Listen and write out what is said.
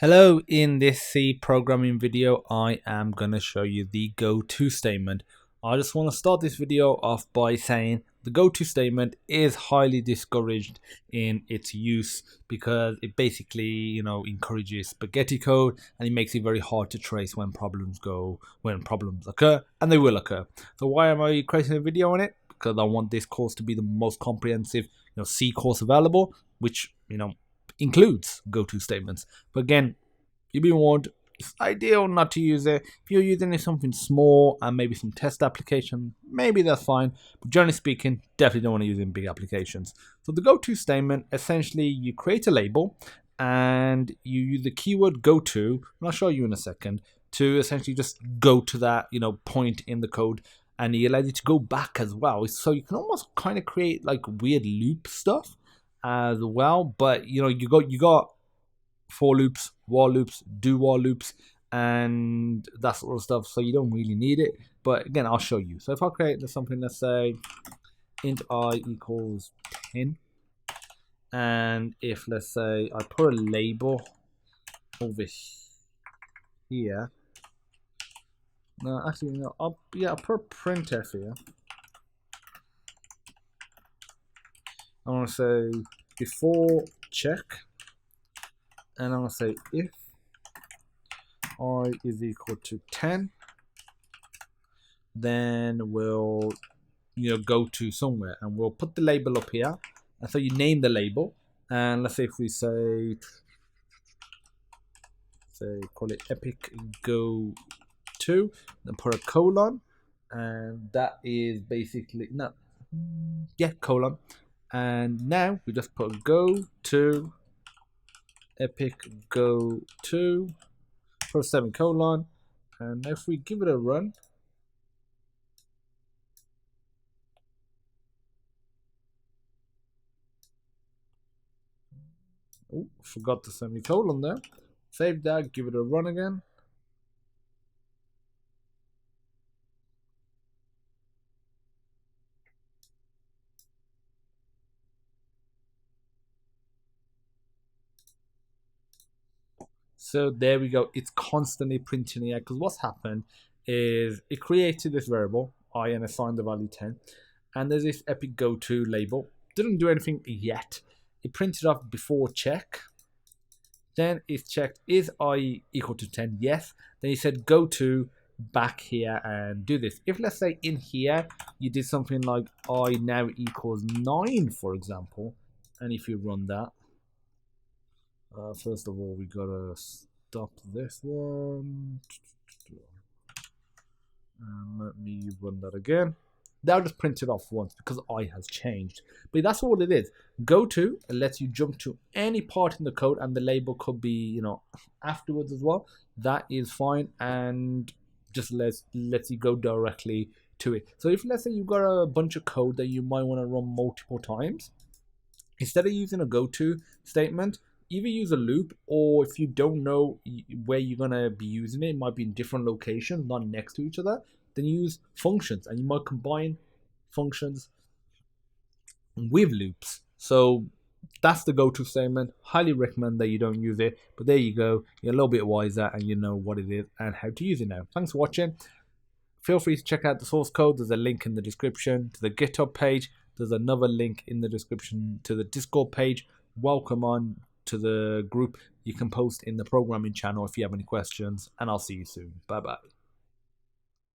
Hello, in this C programming video, I am going to show you the goto statement. I just want to start this video off by saying the goto statement is highly discouraged in its use because it basically, encourages spaghetti code and it makes it very hard to trace when problems occur, and they will occur. So why am I creating a video on it? Because I want this course to be the most comprehensive, C course available, which, includes goto statements. But again, you've been warned, it's ideal not to use it. If you're using something small and maybe some test application, maybe that's fine. But generally speaking, definitely don't want to use it in big applications. So the goto statement, essentially you create a label and you use the keyword goto, and I'll show you in a second, to essentially just go to that, point in the code, and it allows you to go back as well. So you can almost kind of create like weird loop stuff as well, but you got for loops, while loops, do while loops, and that sort of stuff, so you don't really need it. But again, I'll show you. So if I create something, let's say int I equals 10, and if let's say I put a label over here, no, actually no, I'll put printf here. I want to say before check, and I'm going to say if I is equal to 10, then we'll go to somewhere and we'll put the label up here. And so you name the label, and let's say if we say call it epic go to, then put a colon, and that is basically colon, and now we just put go to epic go to, put a semicolon, and if we give it a run, forgot the semicolon there. Save that, give it a run again. So there we go. It's constantly printing here because what's happened is it created this variable I and assigned the value 10, and there's this epic goto label. Didn't do anything yet. It printed off before check. Then it's checked, is I equal to 10? Yes. Then he said go to back here and do this. If let's say in here you did something like I now equals 9, for example, and if you run that, first of all we gotta stop this one and let me run that again. That'll just print it off once because I has changed. But that's all it is. Go to lets you jump to any part in the code, and the label could be, afterwards as well. That is fine, and just lets you go directly to it. So if let's say you've got a bunch of code that you might want to run multiple times, instead of using a goto statement, either use a loop, or if you don't know where you're gonna be using it, it might be in different locations, not next to each other, then use functions, and you might combine functions with loops. So that's the goto statement. Highly recommend that you don't use it, but there you go. You're a little bit wiser and you know what it is and how to use it now. Thanks for watching. Feel free to check out the source code. There's a link in the description to the GitHub page. There's another link in the description to the Discord page. Welcome on to the group. You can post in the programming channel if you have any questions, and I'll see you soon. Bye bye.